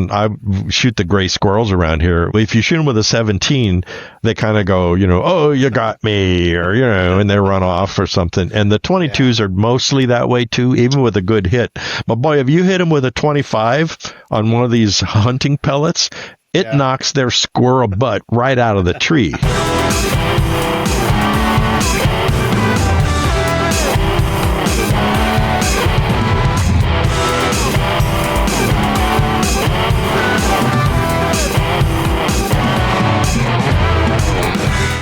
when I shoot the gray squirrels around here, if you shoot them with a 17, they kind of go, oh, you got me, or, and they run off or something. And the 22s are mostly that way too, even with a good hit. But boy, if you hit them with a 25 on one of these hunting pellets, it knocks their squirrel butt right out of the tree.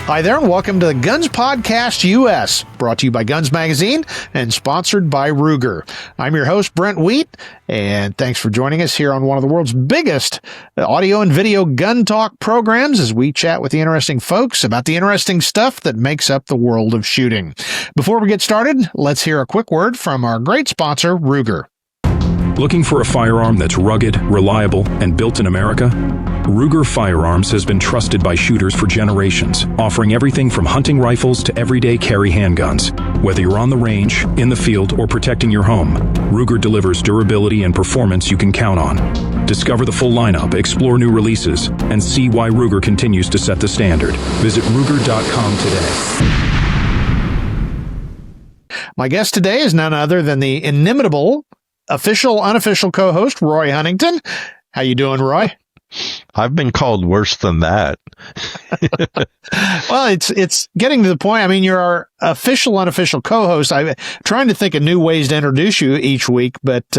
Hi there, and welcome to the Guns Podcast US, brought to you by Guns Magazine and sponsored by Ruger. I'm your host, Brent Wheat, and thanks for joining us here on one of the world's biggest audio and video gun talk programs as we chat with the interesting folks about the interesting stuff that makes up the world of shooting. Before we get started, let's hear a quick word from our great sponsor, Ruger. Looking for a firearm that's rugged, reliable, and built in America? Ruger Firearms has been trusted by shooters for generations, offering everything from hunting rifles to everyday carry handguns. Whether you're on the range, in the field, or protecting your home, Ruger delivers durability and performance you can count on. Discover the full lineup, explore new releases, and see why Ruger continues to set the standard. Visit Ruger.com today. My guest today is none other than the inimitable official, unofficial co-host, Roy Huntington. How you doing, Roy? I've been called worse than that. Well, it's getting to the point. I mean, you're our official, unofficial co-host. I'm trying to think of new ways to introduce you each week, but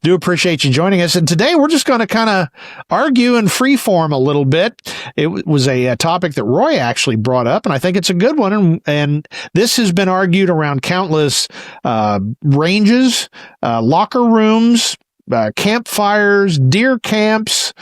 do appreciate you joining us. And today we're just going to kind of argue and freeform a little bit. It was a topic that Roy actually brought up, and I think it's a good one. And this has been argued around countless ranges, locker rooms, campfires, deer camps,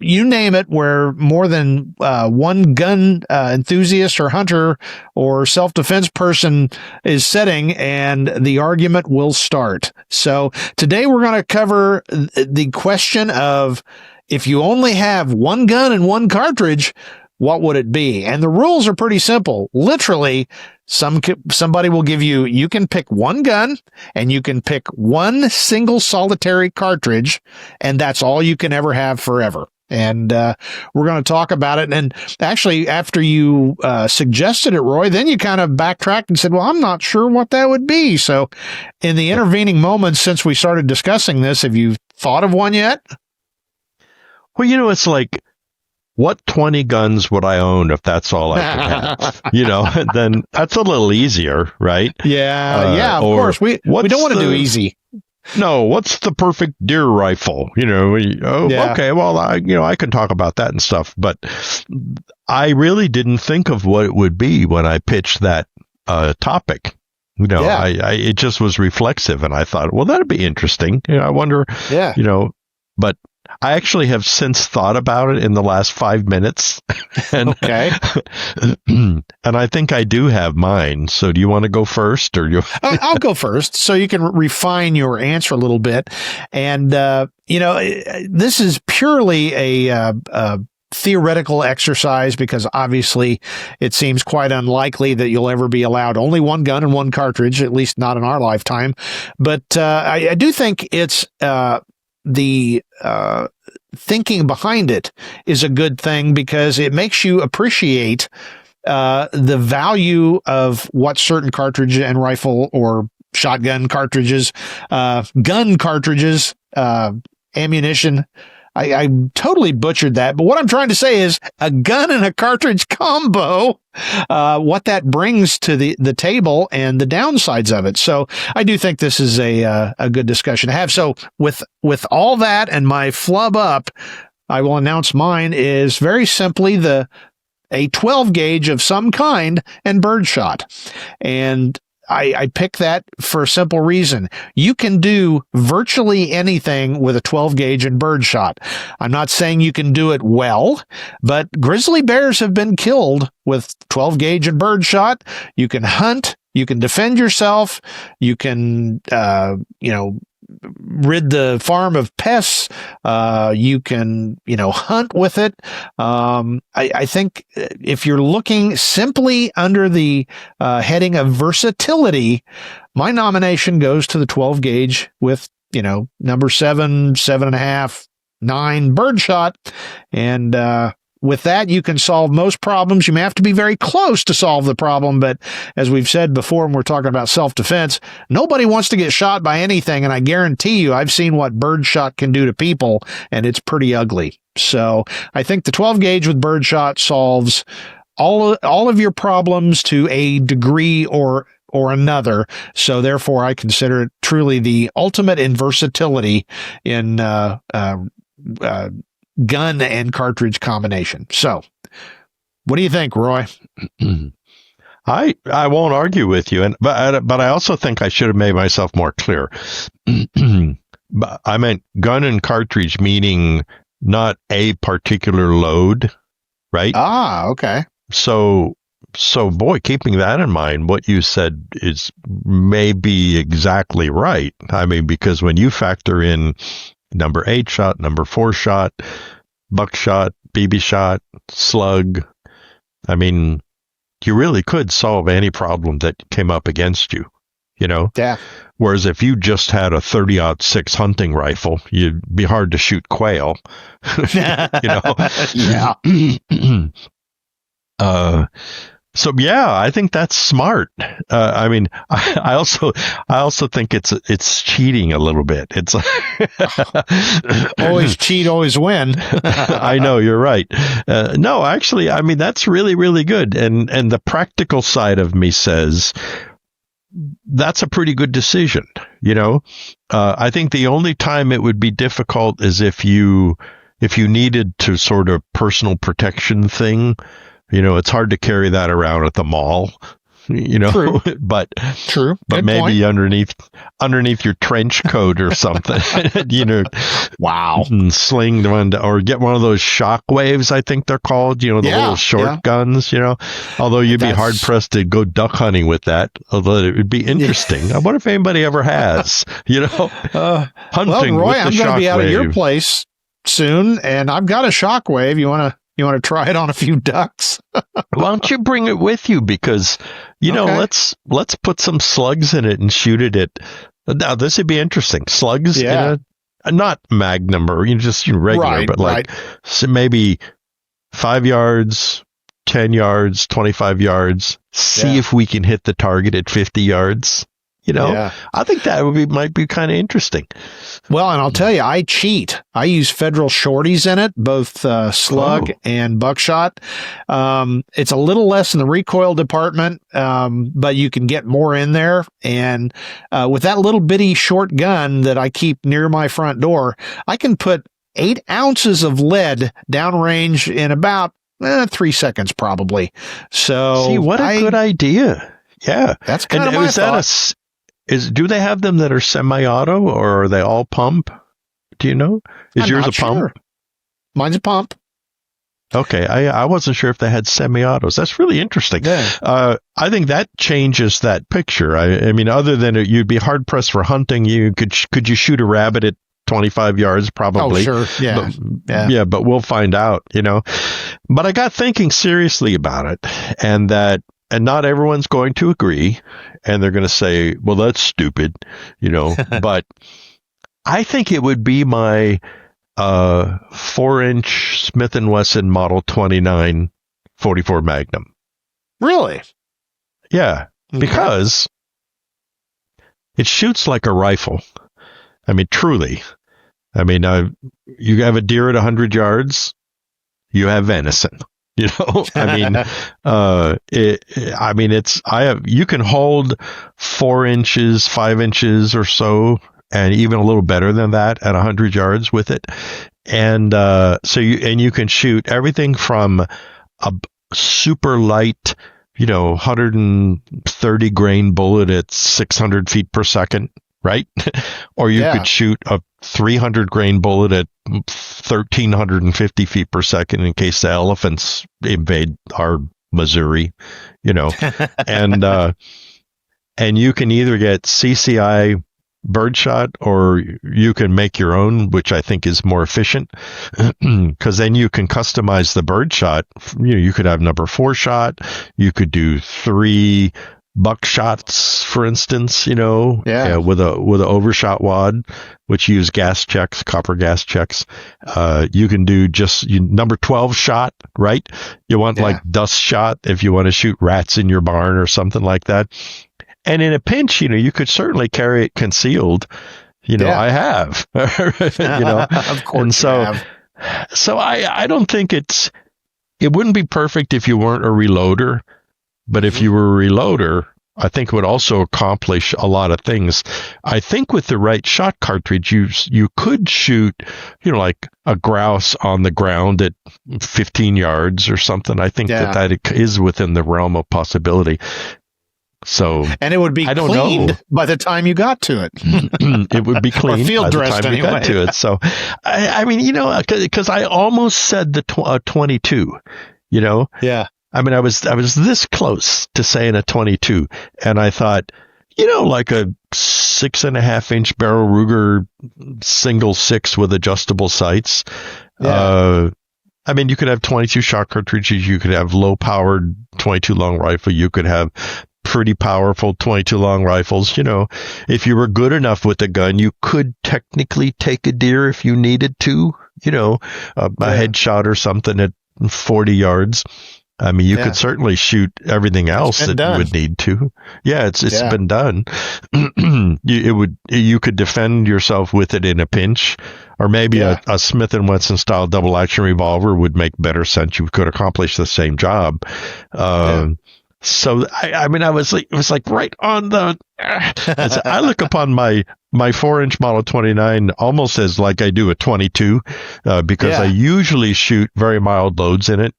you name it, where more than one gun enthusiast or hunter or self-defense person is sitting, and the argument will start. So today we're going to cover the question of, if you only have one gun and one cartridge, what would it be? And the rules are pretty simple. Literally, somebody will give you can pick one gun and you can pick one single solitary cartridge, and that's all you can ever have forever. And we're going to talk about it. And actually, after you suggested it, Roy, then you kind of backtracked and said, well, I'm not sure what that would be. So in the intervening moments since we started discussing this, have you thought of one yet? Well, it's like, what 20 guns would I own if that's all I could have? Then that's a little easier, right? Yeah, of course. We don't want to do easy. No, what's the perfect deer rifle? Okay, well, I can talk about that and stuff, but I really didn't think of what it would be when I pitched that topic. It just was reflexive, and I thought, well, that'd be interesting. I wonder, but I actually have since thought about it in the last 5 minutes. And, okay. And I think I do have mine. So do you want to go first, or you? I'll go first so you can refine your answer a little bit. And, this is purely a theoretical exercise, because obviously it seems quite unlikely that you'll ever be allowed only one gun and one cartridge, at least not in our lifetime. But I do think it's the thinking behind it is a good thing, because it makes you appreciate the value of what certain cartridge and rifle or shotgun cartridges, gun cartridges, ammunition. I totally butchered that, but what I'm trying to say is a gun and a cartridge combo, what that brings to the table and the downsides of it. So I do think this is a good discussion to have. So with all that and my flub up, I will announce mine is very simply a 12 gauge of some kind and birdshot. And I pick that for a simple reason. You can do virtually anything with a 12 gauge and birdshot. I'm not saying you can do it well, but grizzly bears have been killed with 12 gauge and birdshot. You can hunt, you can defend yourself, you can, rid the farm of pests. You can, hunt with it. I think if you're looking simply under the heading of versatility, my nomination goes to the 12 gauge with, number 7, 7.5, 9 birdshot. And with that, you can solve most problems. You may have to be very close to solve the problem, but as we've said before, when we're talking about self-defense, nobody wants to get shot by anything, and I guarantee you, I've seen what birdshot can do to people, and it's pretty ugly. So I think the 12 gauge with birdshot solves all of your problems to a degree or another. So therefore, I consider it truly the ultimate in versatility in gun and cartridge combination. So what do you think, Roy? I won't argue with you, but I also think I should have made myself more clear. I meant gun and cartridge, meaning not a particular load, right? Ah, okay. So boy, keeping that in mind, what you said is maybe exactly right. I mean, because when you factor in number 8 shot, number 4 shot, buckshot, BB shot, slug, I mean, you really could solve any problem that came up against you, you know? Yeah. Whereas if you just had a 30-06 hunting rifle, you'd be hard to shoot quail, you know? Yeah. So yeah, I think that's smart. I mean, I also think it's cheating a little bit. It's always cheat, always win. I know, you're right. No, actually, I mean, that's really, really good. And the practical side of me says that's a pretty good decision. You know, I think the only time it would be difficult is if you needed to sort of personal protection thing. You know, it's hard to carry that around at the mall, you know, True. but Good maybe point. underneath your trench coat or something, you know, wow, sling one or get one of those shock waves, I think they're called, you know, the little short guns, you know, although you'd be hard pressed to go duck hunting with that, although it would be interesting. I wonder if anybody ever has, you know, hunting Roy, with the I'm going to be out of your shockwave. place soon, and I've got a shockwave. You want to try it on a few ducks? Why don't you bring it with you? Because, you know, let's put some slugs in it and shoot it at. Now, this would be interesting. Slugs in a not Magnum or just regular, but like so maybe 5 yards, 10 yards, 25 yards. See if we can hit the target at 50 yards. You know, I think that might be kind of interesting. Well, and I'll tell you, I cheat. I use Federal shorties in it, both slug and buckshot. It's a little less in the recoil department, but you can get more in there. And with that little bitty short gun that I keep near my front door, I can put 8 ounces of lead downrange in about 3 seconds, probably. So, see, what a good idea! Yeah, that's kind of my thought. Do they have them that are semi-auto or are they all pump? Do you know? Is yours a pump? Mine's a pump. Okay. I wasn't sure if they had semi-autos. That's really interesting. Yeah. I think that changes that picture. I mean, other than you'd be hard pressed for hunting. Could you shoot a rabbit at 25 yards? Probably. Oh, sure. Yeah. But, but we'll find out, you know. But I got thinking seriously about it, and not everyone's going to agree, and they're going to say, well, that's stupid, you know, but I think it would be my 4-inch Smith & Wesson Model 29 44 Magnum. Really? Yeah, because it shoots like a rifle. I mean, truly. I mean, you have a deer at 100 yards, you have venison. You know, you can hold 4 inches, 5 inches or so, and even a little better than that at 100 yards with it. And, you can shoot everything from a super light, 130 grain bullet at 600 feet per second, right? Or you could shoot a 300 grain bullet at 1,350 feet per second in case the elephants invade our Missouri, and you can either get CCI birdshot or you can make your own, which I think is more efficient because then you can customize the birdshot. You could have number 4 shot. You could do 3 buckshots, for instance, with a overshot wad, which use gas checks, copper gas checks. You can do just number 12 shot, right? You want like dust shot if you want to shoot rats in your barn or something like that. And in a pinch, you could certainly carry it concealed. I have, Of course. And so I don't think it wouldn't be perfect if you weren't a reloader, but if you were a reloader, I think it would also accomplish a lot of things. I think with the right shot cartridge, you could shoot, like a grouse on the ground at 15 yards or something. I think that is within the realm of possibility. So, and it would be cleaned by the time you got to it. It would be cleaned or field by the time you got to it. So, I mean, because I almost said the 22. Yeah. I mean, I was this close to saying a 22, and I thought, like a 6.5-inch barrel Ruger single 6 with adjustable sights. Yeah. I mean, you could have 22 shot cartridges. You could have low powered 22 long rifle. You could have pretty powerful 22 long rifles. If you were good enough with the gun, you could technically take a deer if you needed to, a headshot or something at 40 yards. I mean, you could certainly shoot everything else that you would need to. Yeah, it's been done. You could defend yourself with it in a pinch, or maybe a Smith & Wesson style double action revolver would make better sense. You could accomplish the same job. So I mean, it was like right on the. I look upon my 4-inch Model 29 almost as like I do a 22, because I usually shoot very mild loads in it.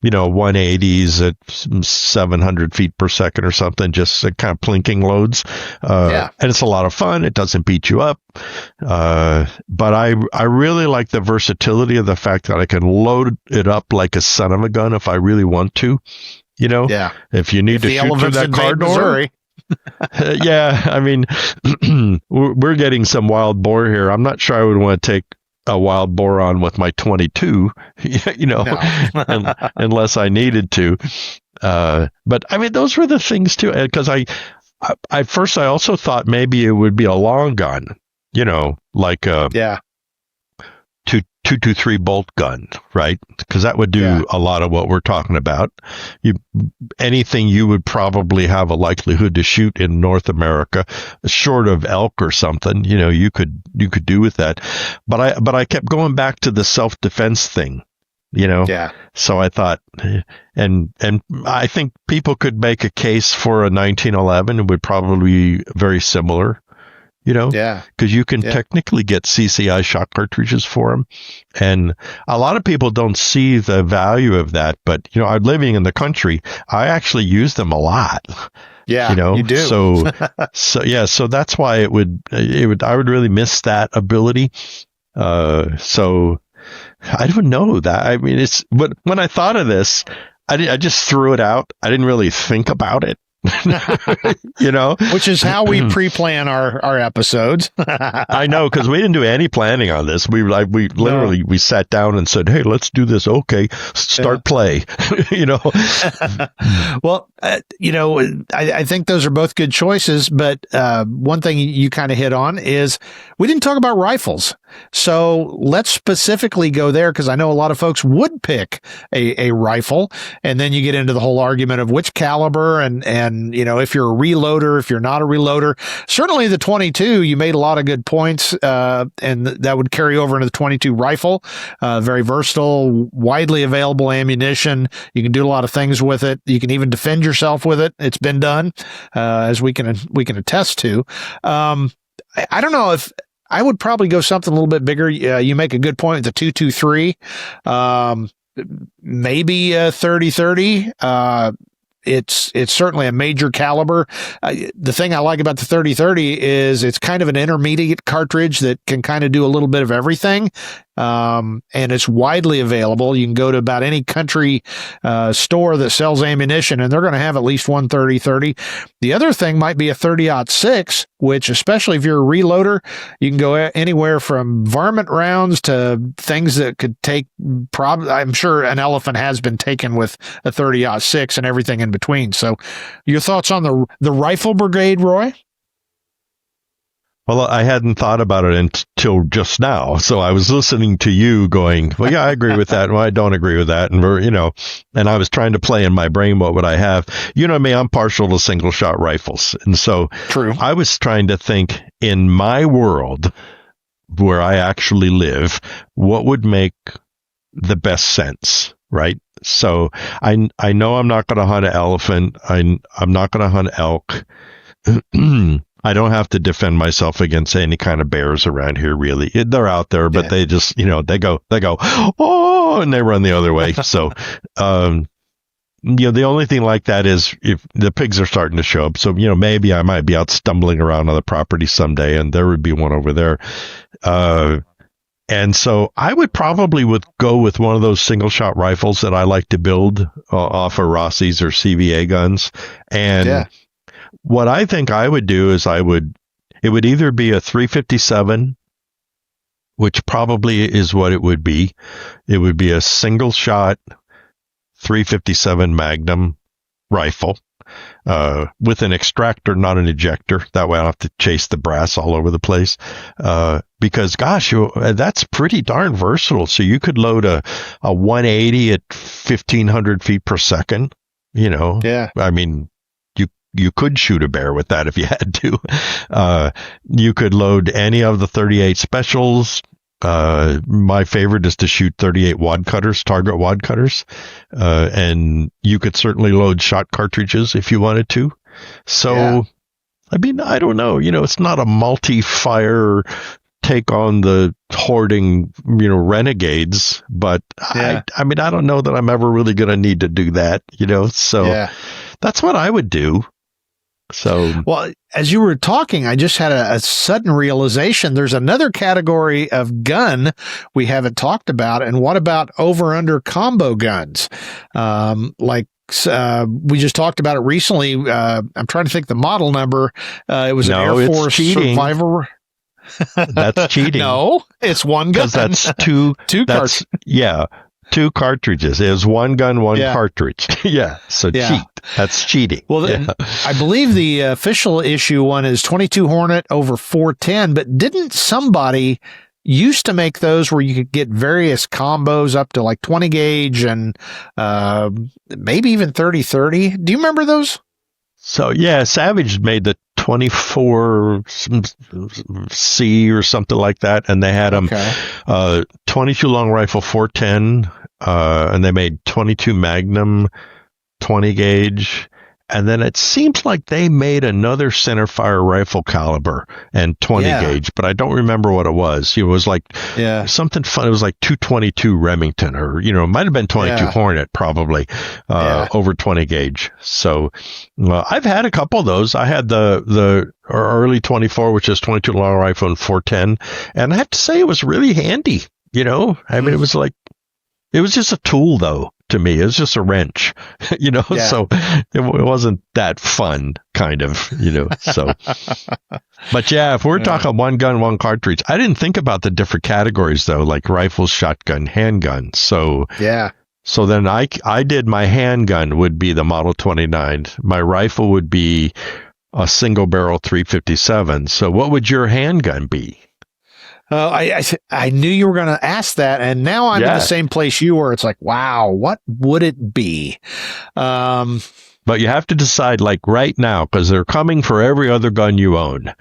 180s at 700 feet per second or something, just kind of plinking loads. And it's a lot of fun. It doesn't beat you up. But I really like the versatility of the fact that I can load it up like a son of a gun if I really want to. If you need to shoot through that car door. I mean, we're getting some wild boar here. I'm not sure I would want to take a wild boar on with my 22, unless I needed to. But I mean, those were the things too. Because I first also thought maybe it would be a long gun, like a 223 bolt gun, right? Because that would do a lot of what we're talking about. Anything you would probably have a likelihood to shoot in North America, short of elk or something, you could do with that. But I kept going back to the self-defense thing, So I thought, and I think people could make a case for a 1911. It would probably be very similar. Because you can technically get CCI shot cartridges for them. And a lot of people don't see the value of that. But, I'm living in the country. I actually use them a lot. Yeah, you do. So that's why I would really miss that ability. So I don't know that. I mean, when I thought of this, I just threw it out. I didn't really think about it. Which is how we pre-plan our episodes. I know, because we didn't do any planning on this. We literally we sat down and said, "Hey, let's do this." Okay, start play. Well, I think those are both good choices. But one thing you kind of hit on is we didn't talk about rifles. So let's specifically go there, because I know a lot of folks would pick a rifle, and then you get into the whole argument of which caliber and if you're a reloader, if you're not a reloader. Certainly the 22, you made a lot of good points, and that would carry over into the 22 rifle. Very versatile, widely available ammunition. You can do a lot of things with it. You can even defend yourself with it. It's been done, as we can attest to. I don't know if I would probably go something a little bit bigger. You make a good point with the 223, maybe a 30-30. It's certainly a major caliber. The thing I like about the 30-30 is it's kind of an intermediate cartridge that can kind of do a little bit of everything. and it's widely available. You can go to about any country store that sells ammunition, and they're going to have at least one 30-30. The other thing might be a 30-06, which, especially if you're a reloader, you can go anywhere from varmint rounds to things that could take, I'm sure an elephant has been taken with a 30-06 and everything in between. So your thoughts on the rifle brigade, Roy? Well, I hadn't thought about it until just now. So I was listening to you going, well, yeah, I agree with that. Well, I don't agree with that. And and I was trying to play in my brain, what would I have? You know me, I'm partial to single shot rifles. And so True. I was trying to think in my world where I actually live, what would make the best sense, right? So I know I'm not going to hunt an elephant. I'm not going to hunt elk. I don't have to defend myself against any kind of bears around here, really. They're out there, but they just, they go, oh, and they run the other way. So, the only thing like that is if the pigs are starting to show up. So, maybe I might be out stumbling around on the property someday, and there would be one over there. And so I would probably go with one of those single shot rifles that I like to build off of Rossi's or CVA guns. And what I think I would do is it would either be a 357, which probably is what it would be. It would be a single shot 357 Magnum rifle with an extractor, not an ejector. That way I don't have to chase the brass all over the place. Because gosh, that's pretty darn versatile. So you could load a 180 at 1500 feet per second, I mean, you could shoot a bear with that if you had to. You could load any of the 38 specials. My favorite is to shoot 38 wad cutters, target wad cutters. And you could certainly load shot cartridges if you wanted to. So, I mean, I don't know, it's not a multi-fire take on the hoarding, renegades, but I mean, I don't know that I'm ever really going to need to do that, so that's what I would do. So, well, as you were talking, I just had a sudden realization. There's another category of gun we haven't talked about. And what about over-under combo guns? We just talked about it recently. I'm trying to think the model number. It was an Air Force Survivor. That's cheating. No, it's one gun. Because that's two cartridges. Yeah. 2 cartridges. It was one gun, one cartridge. So cheat. That's cheating. Well, I believe the official issue one is 22 Hornet over 410, but didn't somebody used to make those where you could get various combos up to like 20 gauge and maybe even 30-30? Do you remember those? So, Savage made the 24C or something like that, and they had them 22 long rifle 410, and they made 22 Magnum 20 gauge, and then it seems like they made another centerfire rifle caliber and 20 gauge, but I don't remember what it was. It was like something fun. It was like 222 Remington, or it might have been 22 Hornet, probably over 20 gauge. So I've had a couple of those. I had the early 24, which is 22 long rifle and 410, and I have to say it was really handy. I mean, it was just a tool though. To me, it was just a wrench, so it wasn't that fun, kind of, so. But if we're talking one gun, one cartridge, I didn't think about the different categories though, like rifle, shotgun, handgun. So, so then I did my handgun would be the Model 29. My rifle would be a single barrel 357. So what would your handgun be? I knew you were going to ask that, and now I'm in the same place you were. It's like, wow, what would it be? But you have to decide like right now, because they're coming for every other gun you own.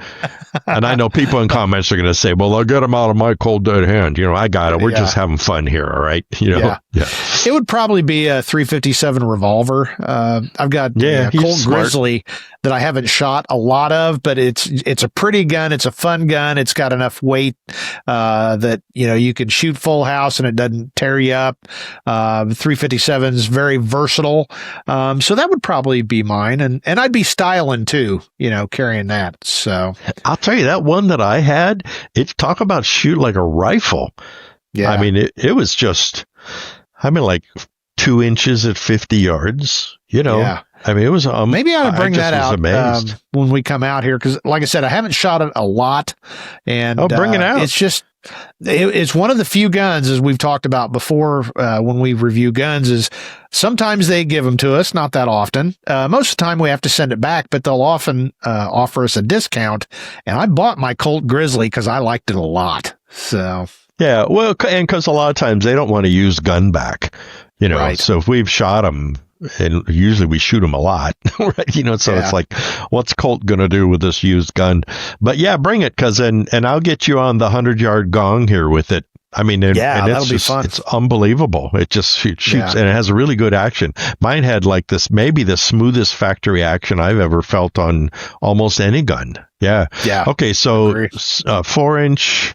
And I know people in comments are going to say, well, I'll get them out of my cold dead hand. I got it. We're just having fun here. All right. It would probably be a 357 revolver. I've got a Colt Grizzly that I haven't shot a lot of, but it's a pretty gun. It's a fun gun. It's got enough weight that, you can shoot full house and it doesn't tear you up. 357 is very versatile. So that would probably be mine. And I'd be styling too, carrying that. So I'll tell you that one that I had, it's talk about shoot like a rifle. I mean, it was just, like 2 inches at 50 yards, Yeah. I mean, it was, maybe I ought to bring that out when we come out here. Cause like I said, I haven't shot it a lot, and bring it out. It's just, it's one of the few guns, as we've talked about before, when we review guns, is sometimes they give them to us, not that often. Most of the time we have to send it back, but they'll often, offer us a discount. And I bought my Colt Grizzly cause I liked it a lot. So. Yeah. Well, and cause a lot of times they don't want to use gun back, Right. So if we've shot them, and usually we shoot them a lot, right? So it's like, what's Colt going to do with this used gun? But yeah, bring it, and I'll get you on the 100-yard gong here with it. I mean, and that'll be fun. It's unbelievable. It just shoots, and it has a really good action. Mine had like maybe the smoothest factory action I've ever felt on almost any gun. Yeah. Yeah. Okay. So 4-inch,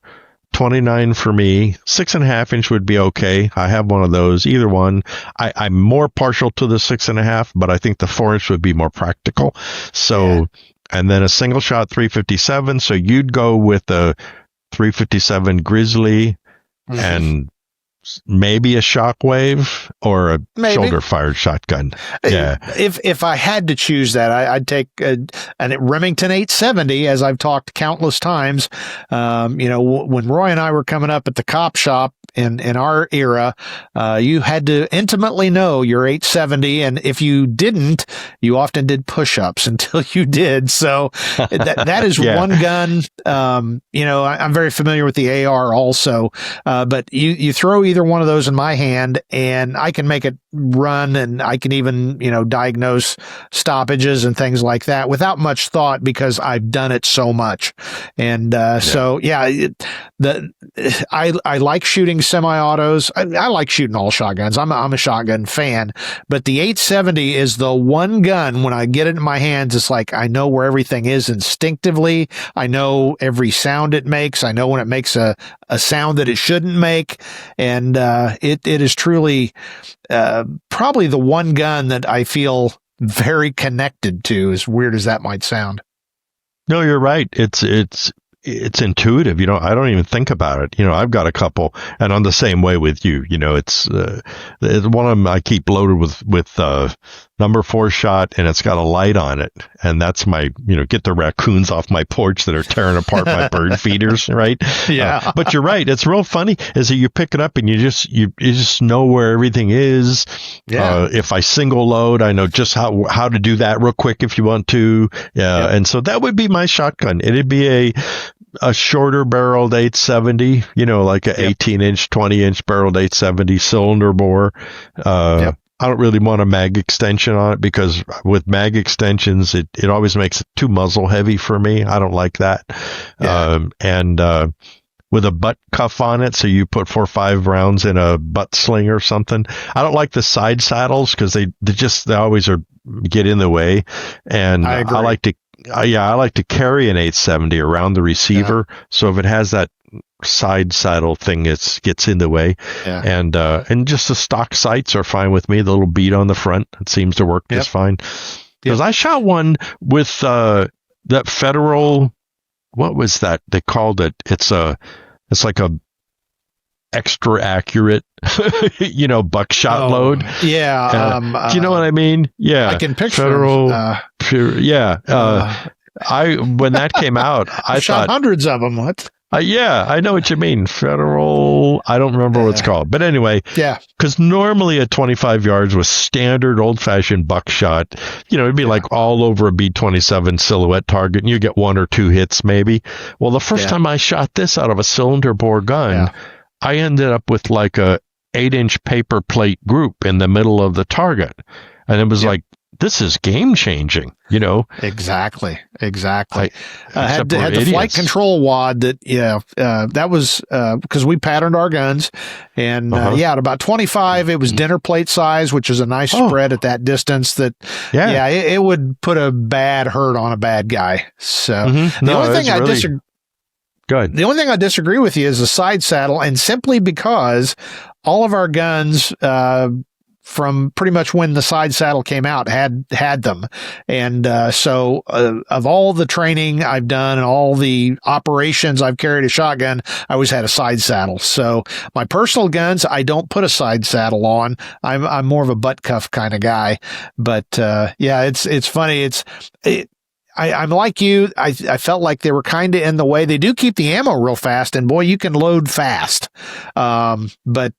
29 for me. 6.5-inch would be okay. I have one of those. Either one. I'm more partial to the 6.5, but I think the 4-inch would be more practical. So, and then a single shot 357. So you'd go with a 357 Grizzly and maybe a Shockwave or a shoulder fired shotgun. Yeah. If I had to choose that, I'd take a Remington 870, as I've talked countless times. When Roy and I were coming up at the cop shop in our era, you had to intimately know your 870. And if you didn't, you often did push-ups until you did. So that is one gun. I'm very familiar with the AR also. But you throw either one of those in my hand and I can make it run, and I can even, diagnose stoppages and things like that without much thought, because I've done it so much. And, I like shooting semi-autos. I like shooting all shotguns. I'm a shotgun fan, but the 870 is the one gun when I get it in my hands, it's like, I know where everything is instinctively. I know every sound it makes. I know when it makes a sound that it shouldn't make. And, it is truly, probably the one gun that I feel very connected to, as weird as that might sound. No, you're right. It's intuitive. I don't even think about it. I've got a couple, and I'm the same way with you. It's one of them I keep loaded with number 4 shot, and it's got a light on it, and that's my get the raccoons off my porch that are tearing apart my bird feeders, right? Yeah. But you're right. It's real funny is that you pick it up and you just know where everything is. Yeah. If I single load, I know just how to do that real quick if you want to. Yeah. And so that would be my shotgun. It'd be a shorter barreled 870, like a 18-inch, 20-inch barreled 870 cylinder bore. I don't really want a mag extension on it, because with mag extensions, it always makes it too muzzle heavy for me. I don't like that. Yeah. With a butt cuff on it, so you put 4 or 5 rounds in a butt sling or something. I don't like the side saddles, because they always get in the way. And I like to carry an 870 around the receiver. Yeah. So if it has that side saddle thing, gets in the way. Yeah. And just the stock sights are fine with me. The little bead on the front, it seems to work just fine. Because I shot one with that Federal, what was that? They called it. It's like a extra accurate, buckshot load. Yeah. Do you know what I mean? Yeah. I can picture Federal. When that came out, I shot hundreds of them. What? I know what you mean. Federal. I don't remember what it's called, but anyway. Yeah. Because normally at 25 yards with standard old-fashioned buckshot, it'd be like all over a B-27 silhouette target, and you get 1 or 2 hits maybe. Well, the first time I shot this out of a cylinder bore gun, I ended up with like a 8-inch paper plate group in the middle of the target, and it was like, this is game changing, Exactly. I had the flight control wad that was, because we patterned our guns, and at about 25, it was dinner plate size, which is a nice spread at that distance that, it would put a bad hurt on a bad guy. So the only thing I disagree. Good. The only thing I disagree with you is the side saddle, and simply because all of our guns, from pretty much when the side saddle came out, had them. And so of all the training I've done and all the operations I've carried a shotgun, I always had a side saddle. So my personal guns, I don't put a side saddle on. I'm more of a butt cuff kind of guy. But yeah, it's funny. I'm like you. I felt like they were kind of in the way. They do keep the ammo real fast, and boy, you can load fast. But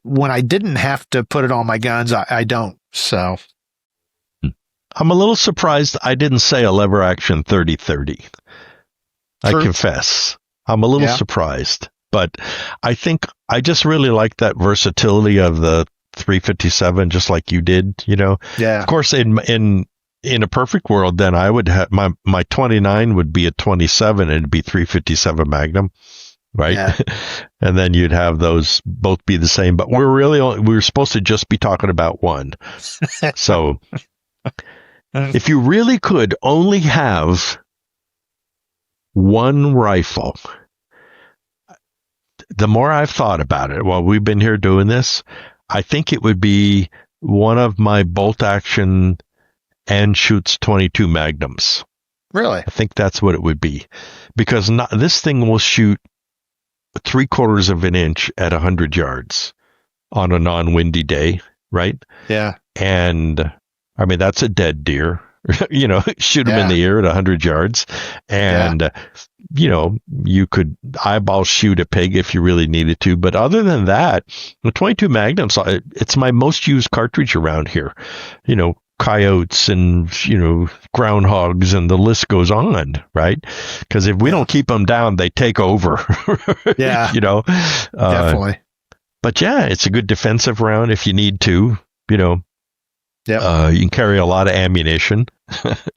when I didn't have to put it on my guns, I don't. So I'm a little surprised I didn't say a lever action 30-30. I confess. I'm a little surprised, but I think I just really like that versatility of the 357, just like you did, Yeah. Of course, in a perfect world, then I would have my 29 would be a 27 and it'd be 357 Magnum, right? Yeah. And then you'd have those both be the same, but we're supposed to just be talking about one. So if you really could only have one rifle, the more I've thought about it while we've been here doing this, I think it would be one of my bolt action and shoots 22 Magnums. Really? I think that's what it would be, because this thing will shoot 3/4 of an inch at 100 yards on a non-windy day, right? Yeah. And I mean, that's a dead deer. Shoot him in the ear at 100 yards, and you could eyeball shoot a pig if you really needed to. But other than that, the 22 Magnums, it's my most used cartridge around here. Coyotes and groundhogs, and the list goes on, right? Because if we don't keep them down, they take over. Yeah. Definitely. But yeah, it's a good defensive round if you need to. Yeah. You can carry a lot of ammunition.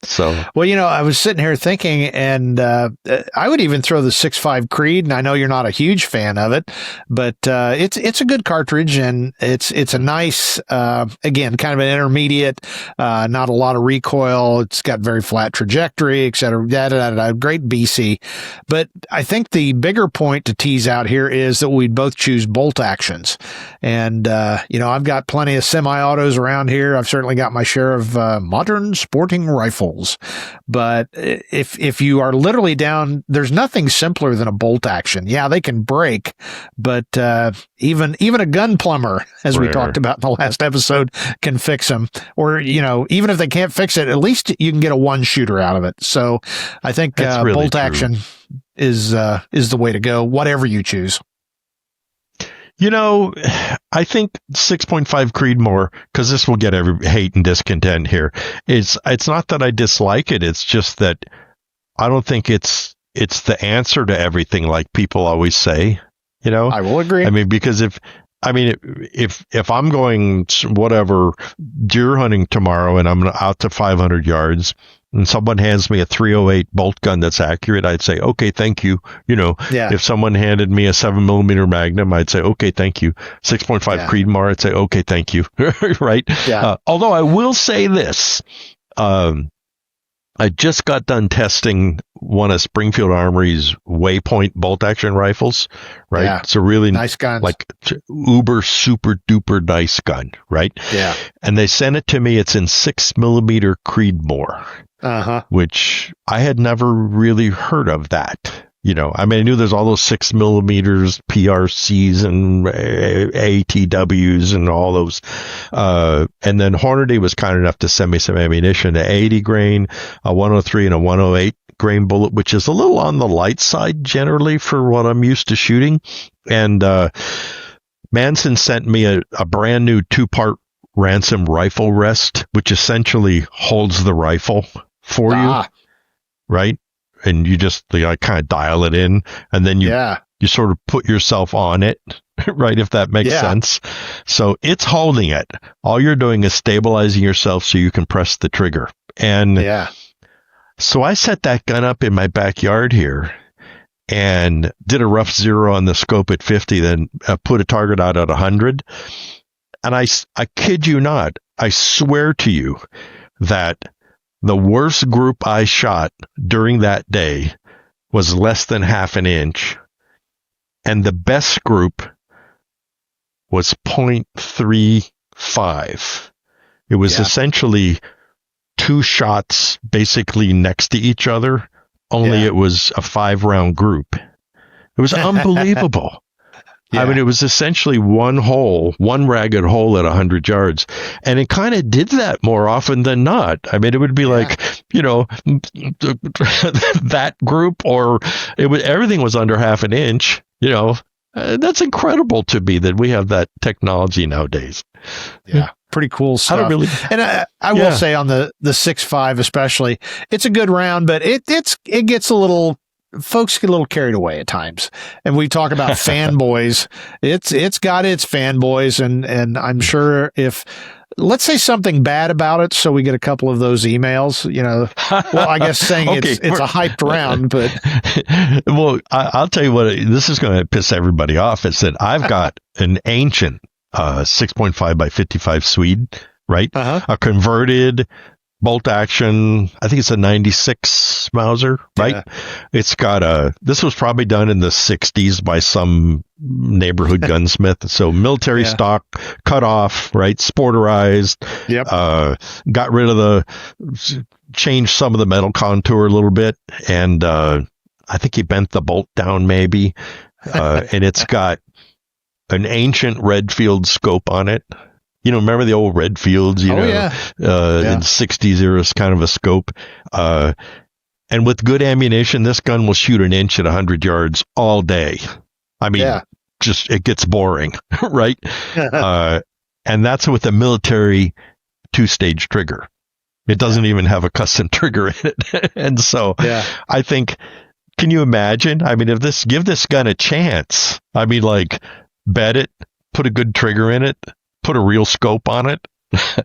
So, well, I was sitting here thinking, and I would even throw the 6.5 Creed, and I know you're not a huge fan of it, but it's a good cartridge, and it's a nice, again, kind of an intermediate, not a lot of recoil. It's got very flat trajectory, et cetera. Great BC. But I think the bigger point to tease out here is that we'd both choose bolt actions. And, I've got plenty of semi-autos around here. I've certainly got my share of modern sporting rifles, but if you are literally down, there's nothing simpler than a bolt action. Yeah, they can break, but even a gun plumber, as we talked about in the last episode, can fix them. Or even if they can't fix it, at least you can get a one shooter out of it. So I think really bolt action is the way to go, whatever you choose. I think 6.5 Creedmoor, because this will get every hate and discontent here. It's not that I dislike it. It's just that I don't think it's the answer to everything, like people always say. I will agree. I mean, because if I'm going whatever deer hunting tomorrow and I'm out to 500 yards, and someone hands me a 308 bolt gun that's accurate, I'd say, okay, thank you. If someone handed me a 7mm Magnum, I'd say, okay, thank you. 6.5 Creedmoor, I'd say, okay, thank you. Right? Yeah. Although I will say this, I just got done testing one of Springfield Armory's Waypoint bolt action rifles, right? Yeah. It's a really nice gun, like uber super duper nice gun, right? Yeah. And they sent it to me. It's in 6mm Creedmoor. Which I had never really heard of that. I knew there's all those 6mm PRCs and ATWs and all those. And then Hornady was kind enough to send me some ammunition, an 80 grain, a 103 and a 108 grain bullet, which is a little on the light side generally for what I'm used to shooting. And Manson sent me a brand new 2-part ransom rifle rest, which essentially holds the rifle for you, right? And you just kind of dial it in, and then you sort of put yourself on it, right? If that makes sense. So it's holding it. All you're doing is stabilizing yourself so you can press the trigger. And so I set that gun up in my backyard here and did a rough zero on the scope at 50, then put a target out at 100. And I kid you not, I swear to you that the worst group I shot during that day was less than half an inch, and the best group was 0.35 6.5. It was essentially 2 shots basically next to each other, only it was a 5-round group. It was unbelievable. I mean, it was essentially one ragged hole at 100 yards. And it kind of did that more often than not. I mean, it would be like, you know, that group, or everything was under half an inch, you know. That's incredible to me that we have that technology nowadays. Yeah. Pretty cool stuff. And I will say on the 6.5 especially, it's a good round, but it gets a little, folks get a little carried away at times. And we talk about fanboys. It's got its fanboys, and I'm sure if, let's say something bad about it, so we get a couple of those emails, you know, well, I guess saying it's a hyped round, but. Well, I'll tell you what, this is going to piss everybody off, is that I've got an ancient 6.5 by 55 Swede, right? A converted bolt action. I think it's a 96 Mauser, right? Yeah. It's got this was probably done in the 60s by some neighborhood gunsmith. So military stock, cut off, right? Sporterized. Yep. Got rid of changed some of the metal contour a little bit. And, I think he bent the bolt down maybe. And it's got an ancient Redfield scope on it. You know, remember the old Redfields, in the 60s era, kind of a scope. And with good ammunition, this gun will shoot an inch at 100 yards all day. I mean, just, it gets boring, right? And that's with a military 2-stage trigger. It doesn't even have a custom trigger in it. And so I think, can you imagine? I mean, give this gun a chance. I mean, like, bet it, put a good trigger in it, put a real scope on it.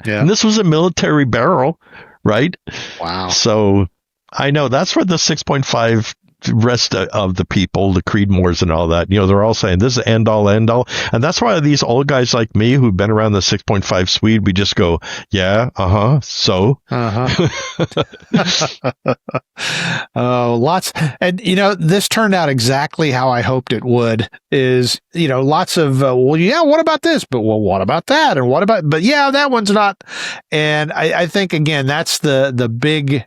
And this was a military barrel, right? Wow. So I know that's where the 6.5 rest of the people, the Creedmoors and all that, you know, they're all saying this is end all. And that's why these old guys like me who've been around the 6.5 Swede, we just go, so. Lots. And, you know, this turned out exactly how I hoped it would, is, you know, lots of, what about this? But, well, what about that? And what about, but that one's not. And I think, again, that's the big,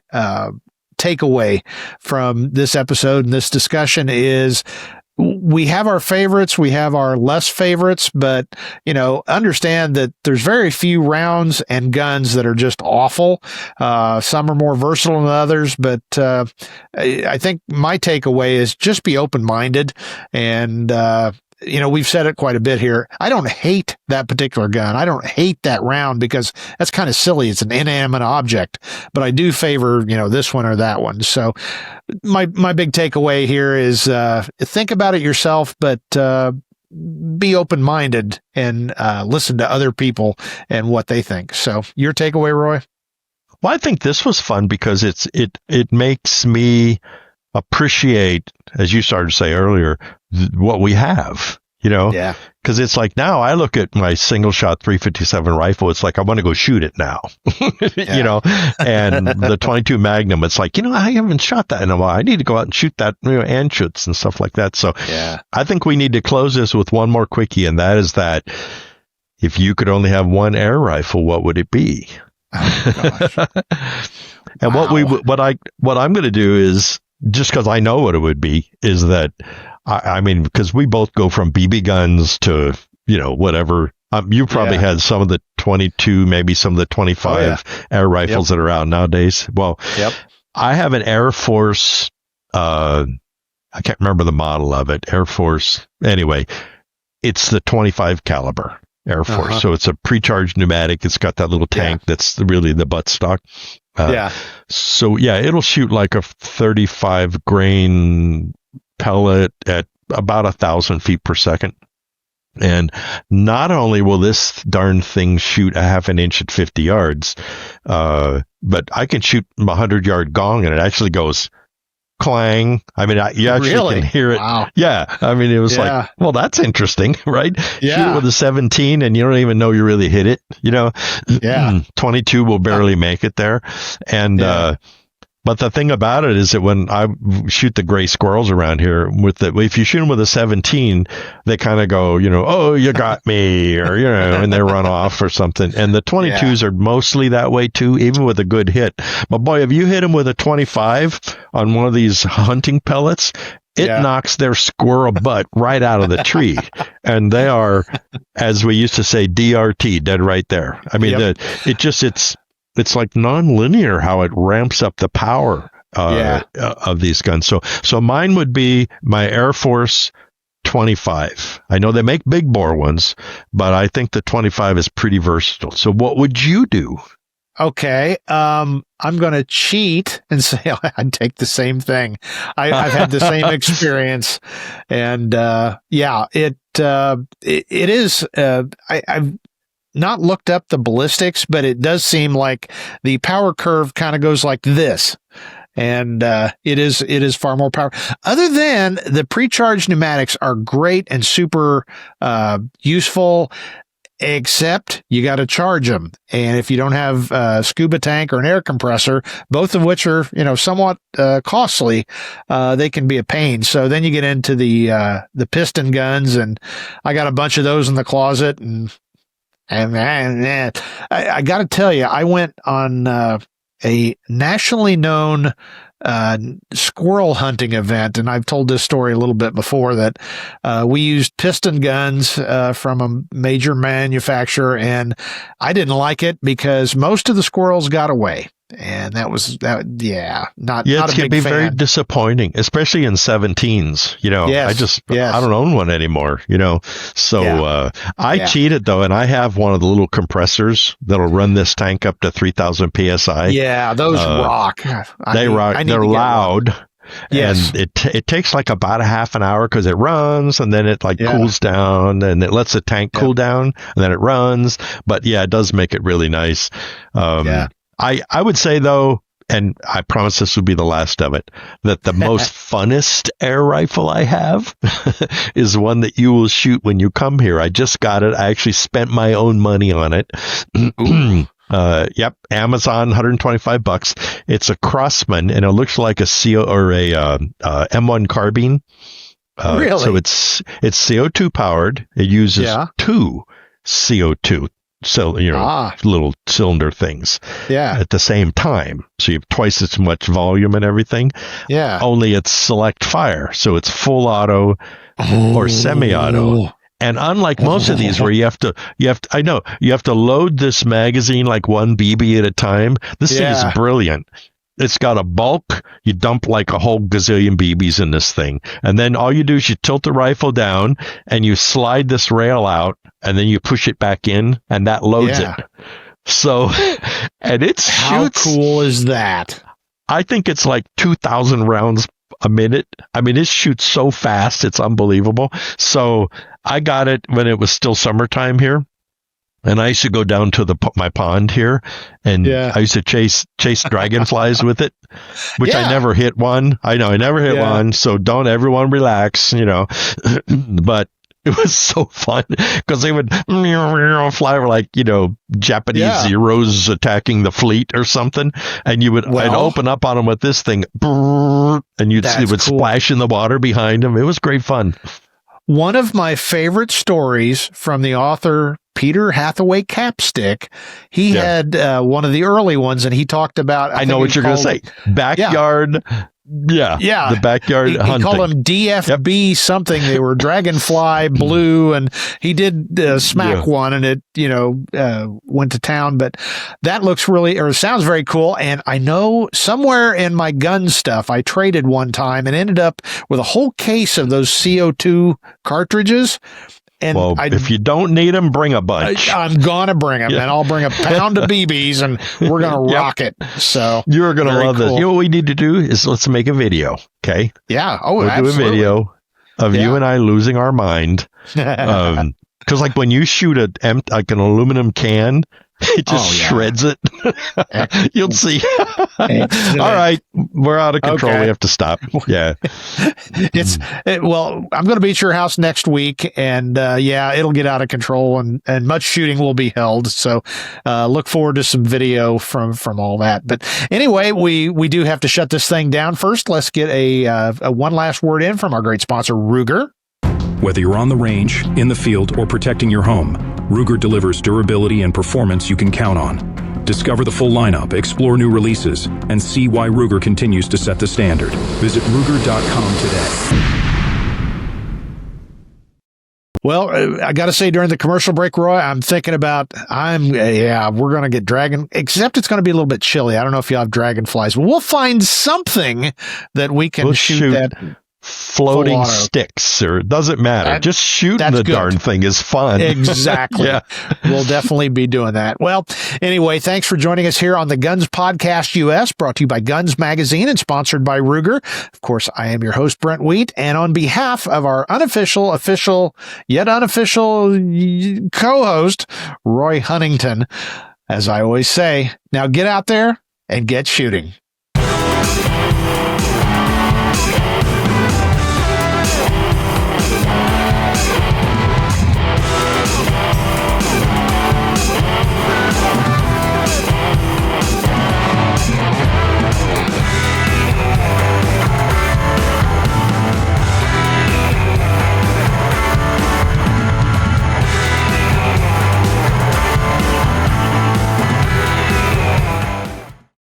takeaway from this episode and this discussion is we have our favorites, we have our less favorites, but, you know, understand that there's very few rounds and guns that are just awful. Some are more versatile than others, but I think my takeaway is just be open-minded. And, you know, we've said it quite a bit here. I don't hate that particular gun. I don't hate that round because that's kind of silly. It's an inanimate object, but I do favor, you know, this one or that one. So my big takeaway here is, think about it yourself, but, be open-minded and, listen to other people and what they think. So your takeaway, Roy? Well, I think this was fun because it makes me appreciate, as you started to say earlier, what we have, you know? Yeah. Because it's like now I look at my single shot 357 rifle, it's like I want to go shoot it now, you know? And the 22 Magnum, it's like, you know, I haven't shot that in a while. I need to go out and shoot that, you know, Anschutz and stuff like that. So I think we need to close this with one more quickie, and that is that if you could only have one air rifle, what would it be? Oh, gosh. And what I'm going to do is, just because I know what it would be, is that, I mean, because we both go from BB guns to, you know, whatever. You probably had some of the 22, maybe some of the 25 air rifles that are out nowadays. Well, I have an Air Force, I can't remember the model of it, Air Force. Anyway, it's the 25 caliber Air Force. So it's a pre-charged pneumatic. It's got that little tank that's really the buttstock. So it'll shoot like a 35 grain pellet at about 1,000 feet per second. And not only will this darn thing shoot a half an inch at 50 yards, but I can shoot a 100-yard gong and it actually goes clang. I mean, you actually can hear it. Wow. Yeah. I mean, it was like, well, that's interesting, right? Yeah. Shoot it with a 17 and you don't even know you really hit it, you know? 22 will barely make it there. And, But the thing about it is that when I shoot the gray squirrels around here, if you shoot them with a 17, they kind of go, oh, you got me, or, and they run off or something. And the 22s are mostly that way too, even with a good hit. But boy, if you hit them with a 25 on one of these hunting pellets, it knocks their squirrel butt right out of the tree. And they are, as we used to say, DRT, dead right there. I mean, it's like non-linear how it ramps up the power of these guns. So mine would be my Air Force 25. I know they make big bore ones, but I think the 25 is pretty versatile. So what would you do? Okay. I'm going to cheat and say I'd take the same thing. I've had the same experience, and it is. I've not looked up the ballistics, but it does seem like the power curve kind of goes like this. And it is far more power. Other than the pre-charged pneumatics are great and super useful, except you got to charge them. And if you don't have a scuba tank or an air compressor, both of which are somewhat costly, they can be a pain. So then you get into the piston guns, and I got a bunch of those in the closet, and I got to tell you, I went on a nationally known squirrel hunting event, and I've told this story a little bit before, that we used piston guns from a major manufacturer, and I didn't like it because most of the squirrels got away. And it's going to be very disappointing, especially in 17s. I don't own one anymore, So I cheated, though, and I have one of the little compressors that'll run this tank up to 3,000 PSI. Yeah, those rock. They rock. They're loud. Yes. And it takes like about a half an hour because it runs, and then it cools down, and it lets the tank cool down, and then it runs. But it does make it really nice. I would say, though, and I promise this will be the last of it, that the most funnest air rifle I have is one that you will shoot when you come here. I just got it. I actually spent my own money on it. Amazon, $125. It's a Crossman, and it looks like a CO or a M1 carbine. Really? So it's CO2 powered. It uses two CO2. So, little cylinder things at the same time. So you have twice as much volume and everything. Yeah. Only it's select fire. So it's full auto or semi-auto. And unlike most of these where you have to load this magazine like one BB at a time. This thing is brilliant. It's got a bulk. You dump like a whole gazillion BBs in this thing. And then all you do is you tilt the rifle down and you slide this rail out, and then you push it back in, and that loads it. So, and it shoots. How cool is that? I think it's like 2,000 rounds a minute. I mean, it shoots so fast. It's unbelievable. So I got it when it was still summertime here. And I used to go down to my pond here, and I used to chase dragonflies with it, which I never hit one. I know I never hit one, so don't everyone relax, But it was so fun because they would fly like, Japanese Zeros attacking the fleet or something, and I'd open up on them with this thing, and it would splash in the water behind them. It was great fun. One of my favorite stories from the author Peter Hathaway Capstick, he had one of the early ones, and he talked about... I know what you're going to say. Backyard... Yeah. The backyard hunting. He called them DFB something. They were Dragonfly Blue, and he did smack one, and it, went to town. But that looks sounds very cool. And I know somewhere in my gun stuff, I traded one time and ended up with a whole case of those CO2 cartridges. And if you don't need them, bring a bunch. I'm going to bring them, and I'll bring a pound of BBs, and we're going to rock it. So you're going to love this. You know what we need to do is let's make a video, okay? Yeah. Oh, we'll absolutely. do a video of you and I losing our mind. Because like when you shoot like an aluminum can, It just shreds it. You'll see. All right. We're out of control. Okay. We have to stop. Yeah. Well, I'm going to be at your house next week, and it'll get out of control, and much shooting will be held. So look forward to some video from all that. But anyway, we do have to shut this thing down. First, let's get a one last word in from our great sponsor, Ruger. Whether you're on the range, in the field, or protecting your home, Ruger delivers durability and performance you can count on. Discover the full lineup, explore new releases, and see why Ruger continues to set the standard. Visit Ruger.com today. Well, I got to say, during the commercial break, Roy, I'm thinking about, we're going to get dragon, except it's going to be a little bit chilly. I don't know if you have dragonflies, but we'll find something that we can shoot that. Floating sticks, or it doesn't matter. Just shooting the darn thing is fun. Exactly. Yeah. We'll definitely be doing that. Well, anyway, thanks for joining us here on the Guns Podcast US, brought to you by Guns Magazine and sponsored by Ruger. Of course, I am your host, Brent Wheat, and on behalf of our unofficial, official, yet unofficial co-host, Roy Huntington, as I always say, now get out there and get shooting.